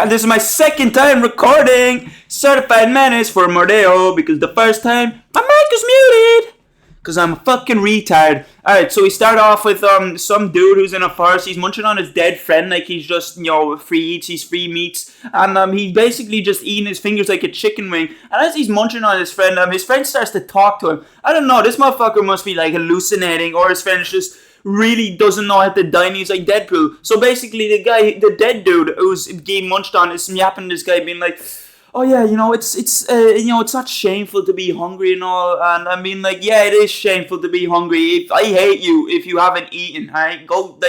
and this is my second time recording Certified Menace for Mordeo because the first time my mic was muted because I'm a fucking retard. Alright, so we start off with some dude who's in a forest. He's munching on his dead friend like he's just, free eats, he's free meats. And he's basically just eating his fingers like a chicken wing. And as he's munching on his friend starts to talk to him. I don't know, this motherfucker must be like hallucinating, or his friend is just really doesn't know how to die, and he's like Deadpool. So basically the dead dude who's getting munched on is yapping this guy, being like, oh yeah, it's not shameful to be hungry and all. And I mean, like, yeah, it is shameful to be hungry. I hate you if you haven't eaten. Alright, go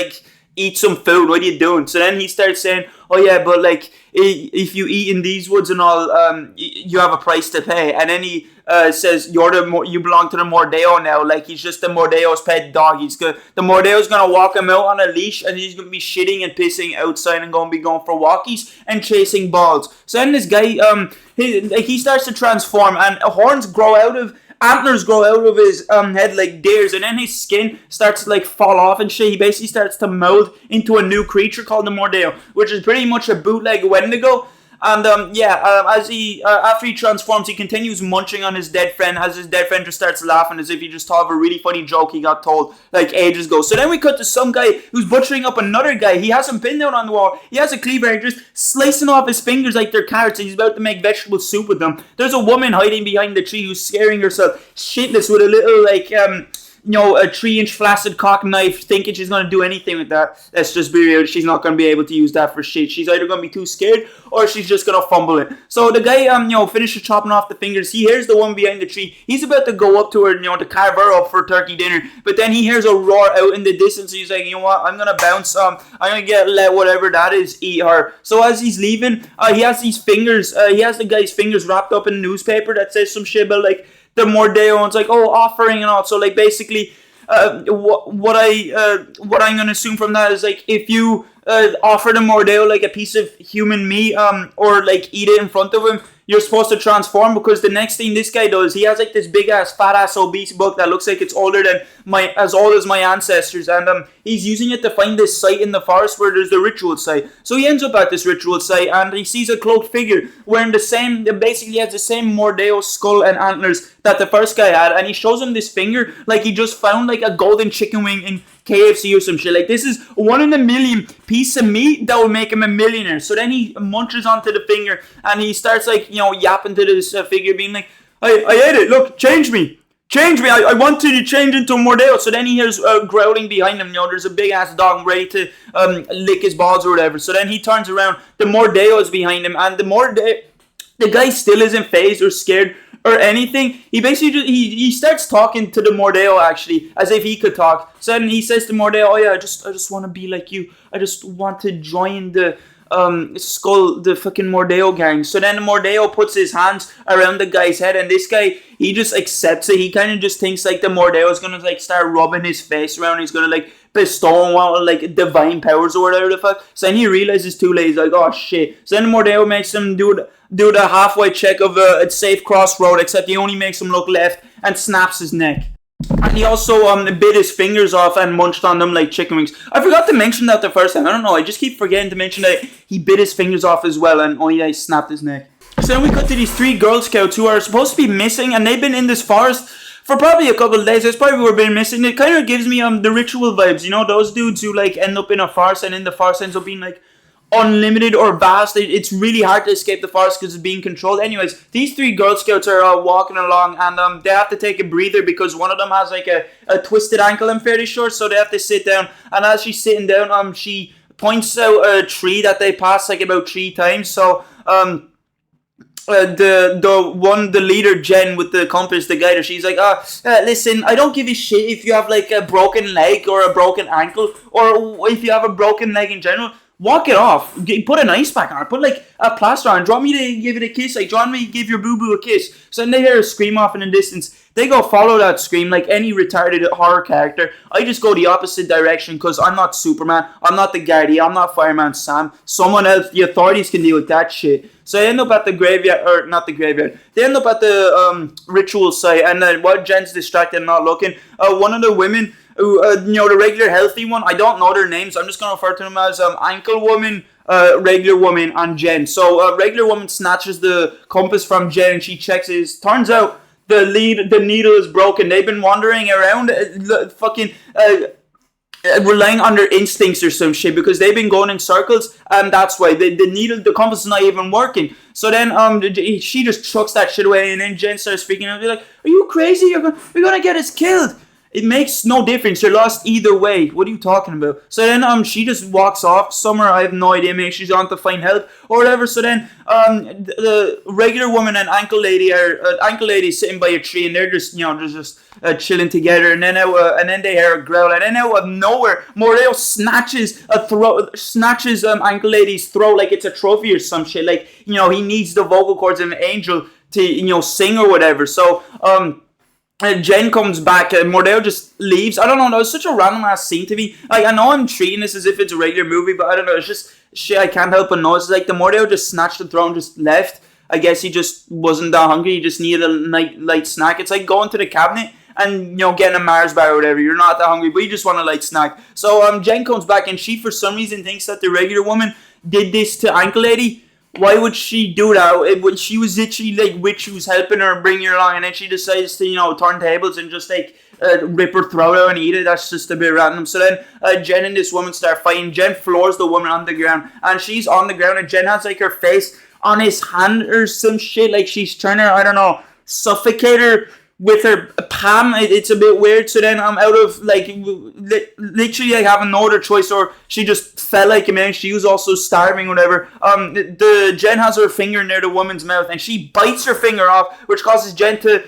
eat some food. What are you doing? So then he starts saying, oh yeah, but like if you eat in these woods and all, you have a price to pay. And then he says you belong to the Mordeo now. Like he's just the Mordeo's pet dog. The Mordeo's gonna walk him out on a leash, and he's gonna be shitting and pissing outside and gonna be going for walkies and chasing balls. So then this guy he starts to transform, and antlers grow out of his head like deers, and then his skin starts to fall off and shit. He basically starts to mold into a new creature called the Mordeo, which is pretty much a bootleg Wendigo. And after he transforms, he continues munching on his dead friend, as his dead friend just starts laughing as if he just thought of a really funny joke he got told ages ago. So then we cut to some guy who's butchering up another guy. He has him pinned down on the wall. He has a cleaver and just slicing off his fingers like they're carrots, and he's about to make vegetable soup with them. There's a woman hiding behind the tree who's scaring herself shitless with a little a 3-inch flaccid cock knife, thinking she's going to do anything with that. Let's just be real, she's not going to be able to use that for shit. She's either going to be too scared, or she's just going to fumble it. So the guy, finishes chopping off the fingers. He hears the one behind the tree. He's about to go up to her, to carve her up for turkey dinner. But then he hears a roar out in the distance. He's like, you know what, I'm going to bounce. I'm going to let whatever that is eat her. So as he's leaving, he has these fingers, he has the guy's fingers wrapped up in a newspaper that says some shit about, the Mordeo, and it's offering and all. So basically what I'm gonna assume from that is if you offer the Mordeo a piece of human meat or eat it in front of him, you're supposed to transform, because the next thing this guy does, he has this big ass fat ass obese book that looks like it's older than as old as my ancestors, and he's using it to find this site in the forest where there's the ritual site. So he ends up at this ritual site, and he sees a cloaked figure wearing basically has the same Mordeo skull and antlers that the first guy had, and he shows him this finger like he just found a golden chicken wing in KFC or some shit. This is 1 in a million piece of meat that will make him a millionaire. So then he munches onto the finger, and he starts yapping to this figure, being like, I ate it, look, change me, I want to change into a Mordeo. So then he hears growling behind him. There's a big ass dog ready to lick his balls or whatever. So then he turns around, the Mordeo is behind him, and the guy still isn't phased or scared or anything. He basically he starts talking to the Mordeo, actually, as if he could talk. So then he says to Mordeo, oh yeah, I just want to be like you. I just want to join the fucking Mordeo gang. So then the Mordeo puts his hands around the guy's head, and this guy, he just accepts it. He kind of just thinks the Mordeo is gonna start rubbing his face around. He's gonna bestow him divine powers or whatever the fuck. So then he realizes too late. He's like, oh shit. So then the Mordeo makes him do the halfway check of a safe crossroad, except he only makes him look left and snaps his neck. And he also bit his fingers off and munched on them like chicken wings. I forgot to mention that the first time. I don't know, I just keep forgetting to mention that he bit his fingers off as well, and oh yeah, he snapped his neck. So then we cut to these 3 Girl Scouts who are supposed to be missing, and they've been in this forest for probably a couple of days. That's probably what we've been missing. It kind of gives me the ritual vibes, those dudes who end up in a forest, and in the forest ends up being unlimited or vast. It's really hard to escape the forest because it's being controlled. Anyways, these 3 Girl Scouts are walking along, and they have to take a breather because one of them has a twisted ankle, I'm fairly sure, so they have to sit down. And as she's sitting down, she points out a tree that they pass about 3 times. So the leader, Jen, with the compass, the guider, she's like, listen, I don't give a shit if you have a broken leg or a broken ankle, or if you have a broken leg in general. Walk it off. Put an ice pack on it. Put a plaster on it. Do you want me to give it a kiss? Do you want me to give your boo-boo a kiss? So then they hear a scream off in the distance. They go follow that scream like any retarded horror character. I just go the opposite direction because I'm not Superman. I'm not the Guardian. I'm not Fireman Sam. Someone else, the authorities can deal with that shit. So I end up at the graveyard, or not the graveyard. They end up at the ritual site, and then while Jen's distracted and not looking, one of the women who, the regular healthy one, I don't know their names, I'm just going to refer to them as Ankle Woman, regular woman and Jen. So regular woman snatches the compass from Jen and she checks it. Turns out the needle is broken. They've been wandering around relying on their instincts or some shit because they've been going in circles and that's why the compass is not even working. So then she just chucks that shit away and then Jen starts freaking out. They're like, are you crazy? You're gonna get us killed. It makes no difference. You're lost either way. What are you talking about? So then she just walks off somewhere. I have no idea. Maybe she's on to find help or whatever. So then the regular woman and ankle lady are sitting by a tree and they're just chilling together. And then they hear a growl. And then out of nowhere, Mordeo snatches ankle lady's throat like it's a trophy or some shit. Like he needs the vocal cords of an angel to sing or whatever. So Jen comes back and Mordeo just leaves. I don't know, that was such a random ass scene to me. Like, I know I'm treating this as if it's a regular movie, but I don't know, it's just shit I can't help but notice. Like, the Mordeo just snatched the throne, just left. I guess he just wasn't that hungry, he just needed a light snack. It's like going to the cabinet and, getting a Mars bar or whatever. You're not that hungry, but you just want a light snack. So, Jen comes back and she, for some reason, thinks that the regular woman did this to Ankle Lady. Why would she do that? When she was literally like she was helping her bring her along, and then she decides to turn tables and just rip her throat out and eat it. That's just a bit random. So then Jen and this woman start fighting. Jen floors the woman on the ground, and she's on the ground, and Jen has like her face on his hand or some shit. Like she's trying to suffocate her with her palm. It's a bit weird. So then I'm out of literally having no other choice, or she just felt like a man. She was also starving, whatever. The Jen has her finger near the woman's mouth and she bites her finger off, which causes Jen to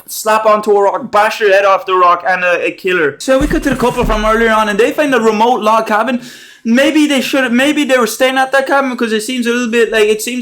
slap onto a rock, bash her head off the rock, and kill her. So we cut to the couple from earlier on and they find a remote log cabin. Maybe they were staying at that cabin because it seems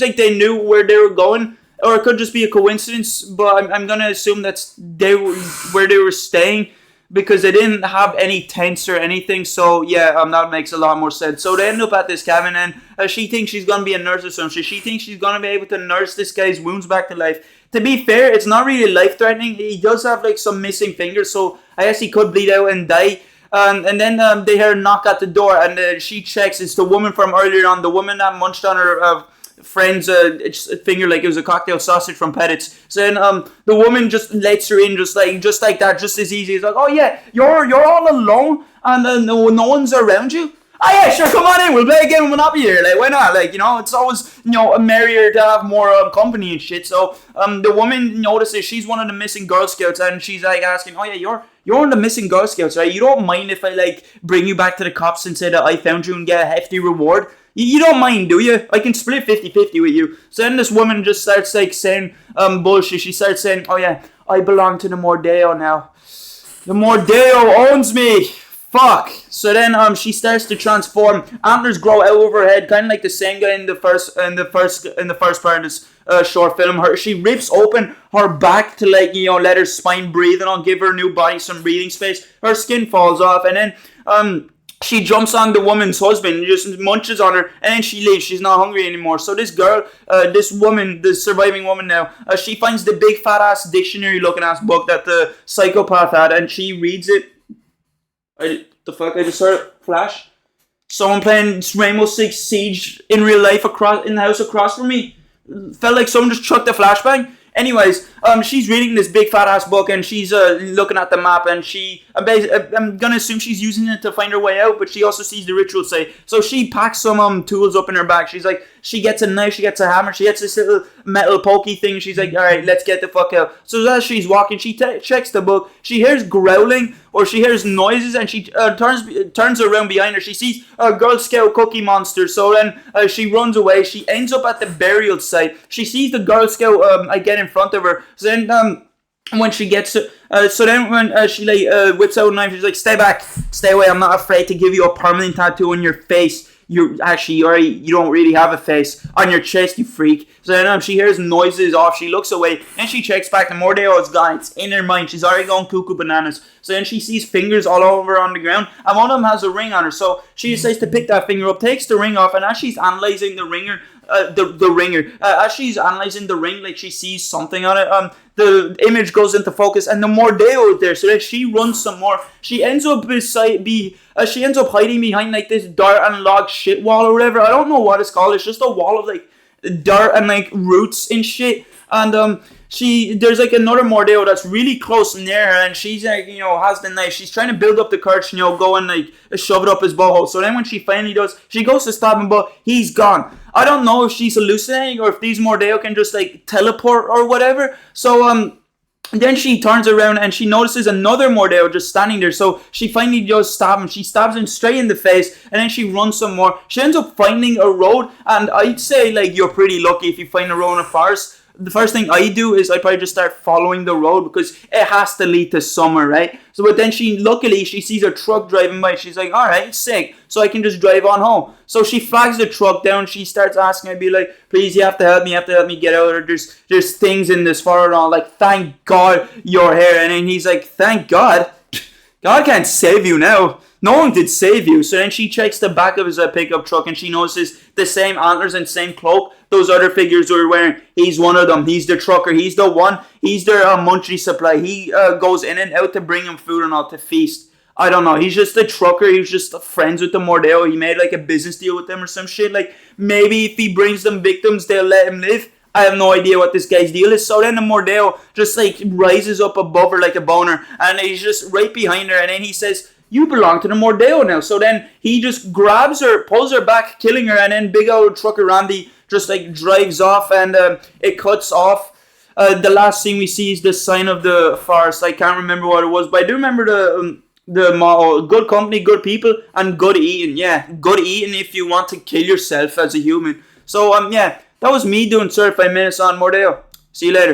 like they knew where they were going. Or it could just be a coincidence, but I'm going to assume that's where they were staying because they didn't have any tents or anything. So, yeah, that makes a lot more sense. So they end up at this cabin and she thinks she's going to be a nurse or something. She thinks she's going to be able to nurse this guy's wounds back to life. To be fair, it's not really life-threatening. He does have some missing fingers, so I guess he could bleed out and die. And then they hear a knock at the door and she checks. It's the woman from earlier on, the woman that munched on her friend's finger like it was a cocktail sausage from Pettit's. So then the woman just lets her in just like that, just as easy. It's like, oh yeah, you're all alone and no one's around you. Oh yeah, sure, come on in, we'll play a game of Monopoly here. Like, why not? It's always merrier to have more company and shit. So the woman notices she's one of the missing Girl Scouts and she's asking, oh yeah, you're one of the missing Girl Scouts, right? You don't mind if I bring you back to the cops and say that I found you and get a hefty reward? You don't mind, do you? I can split 50-50 with you. So then this woman just starts saying bullshit. She starts saying, oh yeah, I belong to the Mordeo now. The Mordeo owns me. Fuck. So then she starts to transform. Antlers grow out of her head, kind of like the same guy in the first part of this short film. She rips open her back to let her spine breathe and I'll give her new body some breathing space. Her skin falls off and then she jumps on the woman's husband and just munches on her and then she leaves. She's not hungry anymore. So this girl, this woman, the surviving woman now, she finds the big fat ass dictionary looking ass book that the psychopath had and she reads it. I just heard a flash. Someone playing Rainbow Six Siege in real life in the house across from me. Felt like someone just chucked a flashbang. Anyways, she's reading this big fat ass book and she's looking at the map and I'm gonna assume she's using it to find her way out, but she also sees the ritual site. So she packs some tools up in her bag. She gets a knife, she gets a hammer, she gets this little metal pokey thing. She's like, alright, let's get the fuck out. So as she's walking, she checks the book. She hears growling or she hears noises and she turns around behind her. She sees a Girl Scout cookie monster. So then she runs away. She ends up at the burial site. She sees the Girl Scout again in front of her. So then when she gets when she whips out a knife, she's like, stay back, stay away, I'm not afraid to give you a permanent tattoo on your face. You don't really have a face on your chest, you freak. So then she hears noises off, she looks away, and she checks back, and Mordeo is gone. It's in her mind, she's already gone cuckoo bananas. So then she sees fingers all over on the ground, and one of them has a ring on her. So she decides to pick that finger up, takes the ring off, and as she's analysing the the ringer. As she's analyzing the ring, like she sees something on it. The image goes into focus, and the Mordeo is there. So that she runs some more. She ends up she ends up hiding behind like this dirt and log shit wall or whatever. I don't know what it's called. It's just a wall of like dirt and like roots and shit. And there's like another Mordeo that's really close near her, and she's like, has the knife. She's trying to build up the courage, go and like shove it up his butthole. So then when she finally does, she goes to stab him, but he's gone. I don't know if she's hallucinating or if these Mordeo can just like teleport or whatever. So then she turns around and she notices another Mordeo just standing there. So she finally does stab him. She stabs him straight in the face, and then she runs some more. She ends up finding a road, and I'd say like you're pretty lucky if you find a road in a forest. The first thing I do is I probably just start following the road because it has to lead to somewhere, right? So, but then luckily she sees a truck driving by. She's like, all right, sick. So I can just drive on home. So she flags the truck down. She starts asking, I'd be like, please, you have to help me get out. Or there's things in this fire and all. Like, thank God you're here. And then he's like, thank God? God can't save you now. No one did save you. So then she checks the back of his pickup truck, and she notices the same antlers and same cloak those other figures were wearing. He's one of them. He's the trucker. He's the one. He's their monthly supply. He goes in and out to bring him food and all to feast. I don't know. He's just a trucker. He's just friends with the Mordeo. He made like a business deal with them or some shit. Like maybe if he brings them victims, they'll let him live. I have no idea what this guy's deal is. So then the Mordeo just like rises up above her like a boner, and he's just right behind her, and then he says, you belong to the Mordeo now. So then he just grabs her, pulls her back, killing her, and then big old trucker Randy just like drives off, and it cuts off. The last scene we see is the sign of the forest. I can't remember what it was, but I do remember the motto: good company, good people, and good eating. Yeah, good eating if you want to kill yourself as a human. So yeah, that was me doing Certified Menace on Mordeo. See you later.